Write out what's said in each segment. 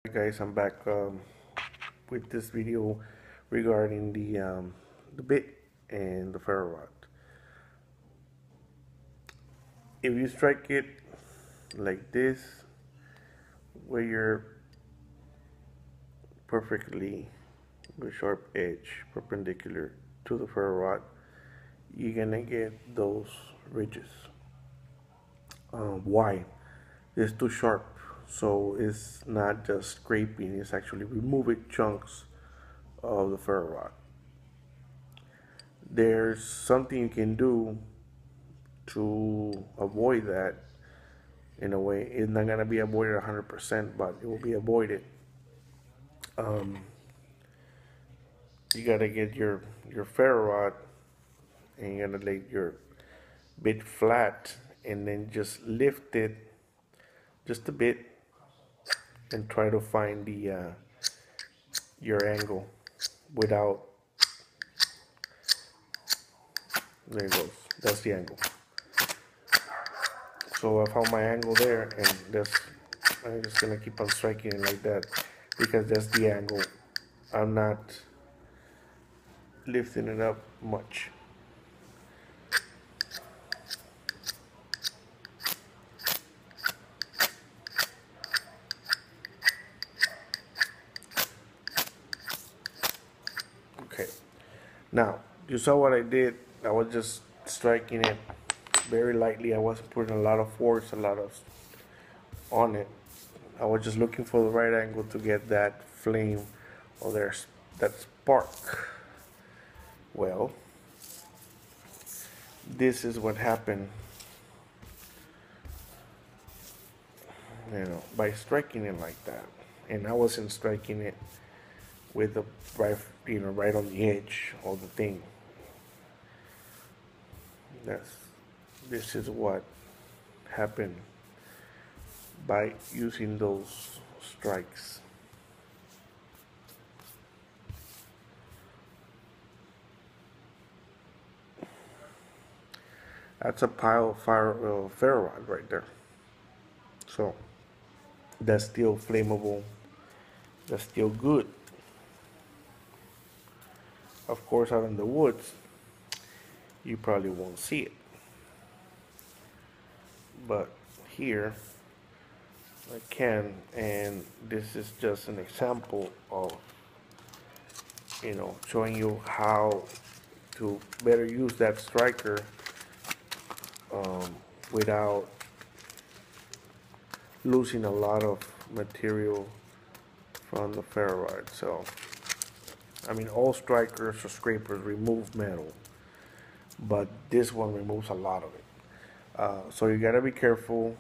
Hi guys, I'm back with this video regarding the bit and the ferro rod. If you strike it like this, where you're perfectly with sharp edge perpendicular to the ferro rod, you're gonna get those ridges. Why? It's too sharp, so it's not just scraping; it's actually removing chunks of the ferro rod. There's something you can do to avoid that. In a way, it's not gonna be avoided 100%, but it will be avoided. um, you gotta get your ferro rod, and you're gonna lay your bit flat and then just lift it just a bit and try to find the your angle without. There it goes, that's the angle. So I found my angle there, and I'm just gonna keep on striking it like that because that's the angle. I'm not lifting it up much. Okay, now you saw what I did. I was just striking it very lightly. I wasn't putting a lot of force, a lot of on it. I was just looking for the right angle to get that flame or that spark. Well, this is what happened, by striking it like that. And I wasn't striking it with the right, right on the edge of the thing. This is what happened by using those strikes. That's a pile of ferro rod right there. So that's still flammable. That's still good. Of course, out in the woods, you probably won't see it. But here, I can, and this is just an example of, showing you how to better use that striker without losing a lot of material from the ferro rod. So, I mean, all strikers or scrapers remove metal, but this one removes a lot of it. So you gotta be careful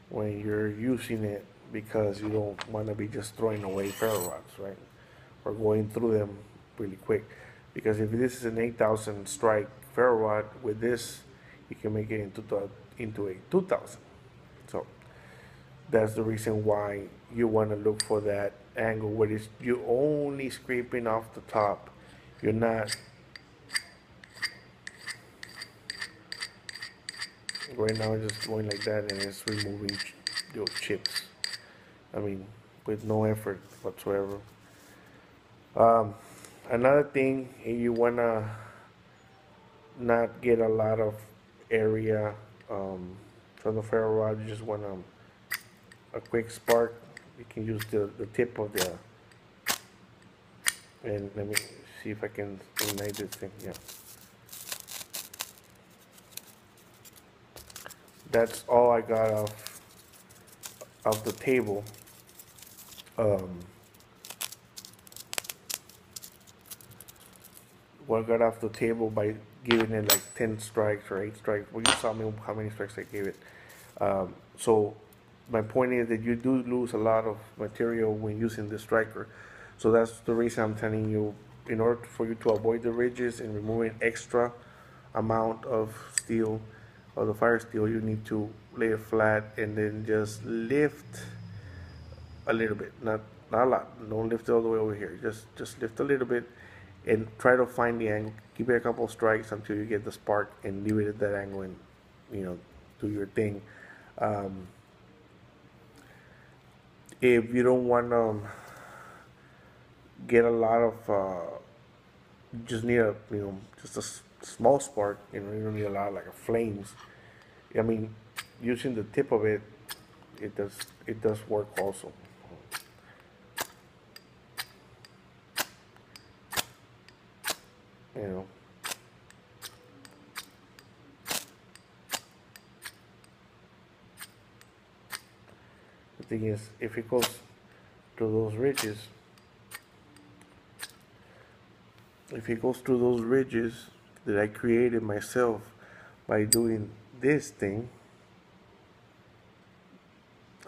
when you're using it, because you don't want to be just throwing away ferro rods, right? Or going through them really quick. Because if this is an 8,000 strike ferro rod, with this, you can make it into a 2,000. So that's the reason why you want to look for that angle where you're only scraping off the top. You're not. Right now, it's just going like that, and it's removing those chips. I mean, with no effort whatsoever. Um, Another thing, if you wanna not get a lot of area from the ferro rod, you just want a quick spark. You can use the tip of the, and let me see if I can ignite this thing. Yeah, that's all I got off the table. Um, what I got off the table by giving it like 10 strikes or 8 strikes. Well, you saw me how many strikes I gave it. So my point is that you do lose a lot of material when using the striker. So that's the reason I'm telling you, in order for you to avoid the ridges and removing extra amount of steel, of the fire steel, you need to lay it flat and then just lift a little bit, not a lot. Don't lift it all the way over here. Just lift a little bit and try to find the angle. Give it a couple of strikes until you get the spark, and leave it at that angle, and do your thing. Um, if you don't want to get a lot of, you just need a, just a small spark. You don't need a lot like a flames. I mean, using the tip of it, it does work also. You know. The thing is, if it goes to those ridges, that I created myself by doing this thing,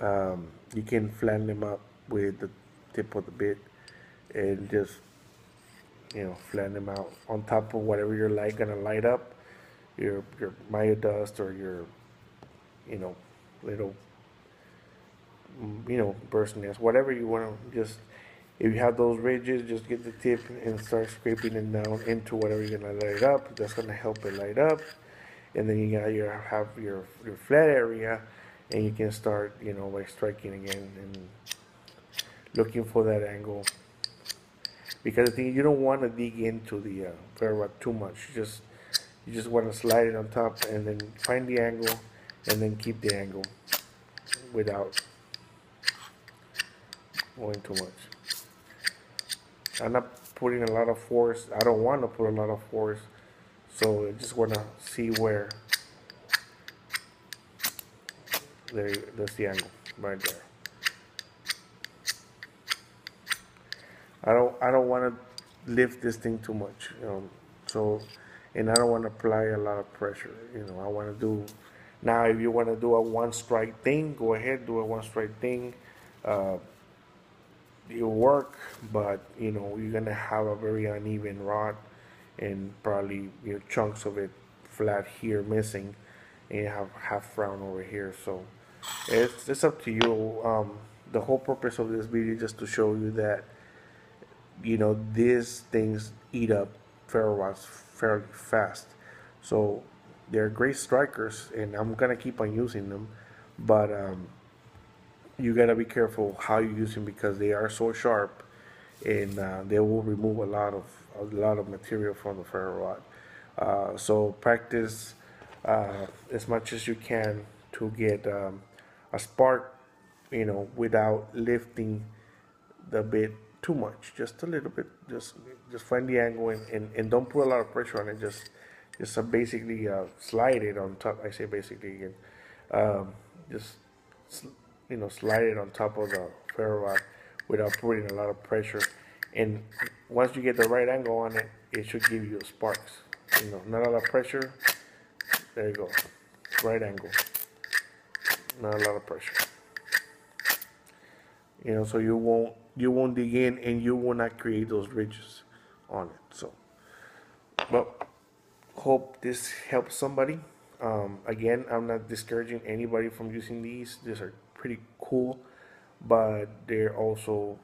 you can flatten them up with the tip of the bit and just flatten them out on top of whatever you're gonna light up, your Maya dust or your little bird's nest, whatever you want to just. If you have those ridges, just get the tip and start scraping it down into whatever you're gonna light up. That's gonna help it light up, and then you got have your flat area, and you can start by striking again and looking for that angle. Because the thing, you don't want to dig into the ferro rod too much. You just want to slide it on top and then find the angle, and then keep the angle without going too much. I'm not putting a lot of force. I don't want to put a lot of force, so I just want to see where. There's the angle right there. I don't want to lift this thing too much, so, and I don't want to apply a lot of pressure. I want to do. Now, if you want to do a one strike thing, go ahead, do a one strike thing. It'll work, but you're gonna have a very uneven rod, and probably chunks of it flat here missing, and you have half round over here. So it's up to you. The whole purpose of this video is just to show you that these things eat up ferro rods fairly fast. So they're great strikers, and I'm gonna keep on using them, but you gotta be careful how you use them because they are so sharp, and they will remove a lot of material from the ferro rod. So practice as much as you can to get a spark, without lifting the bit too much, just a little bit. Just find the angle, and don't put a lot of pressure on it. Just basically slide it on top. I say basically again. Just slide it on top of the ferro rod without putting a lot of pressure. And once you get the right angle on it, it should give you sparks. Not a lot of pressure. There you go. Right angle. Not a lot of pressure. So you won't dig in, and you will not create those ridges on it. So, well, hope this helps somebody. Again, I'm not discouraging anybody from using these. These are pretty cool, but they're also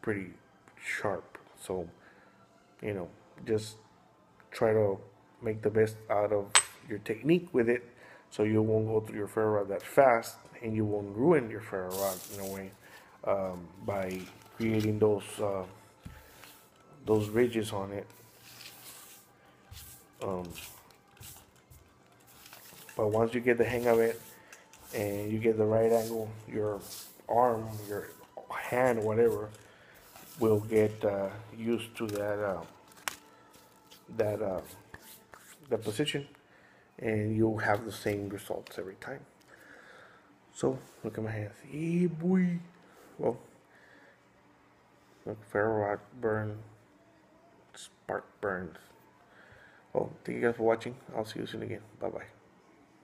pretty sharp. So, just try to make the best out of your technique with it, so you won't go through your ferro rod that fast, and you won't ruin your ferro rod in a way by creating those ridges on it. But once you get the hang of it and you get the right angle, your arm, your hand, whatever, will get used to that position, and you'll have the same results every time. So look at my hands. Hey boy. Well, look, ferro rod burn, spark burns. Well, thank you guys for watching. I'll see you soon again. Bye bye.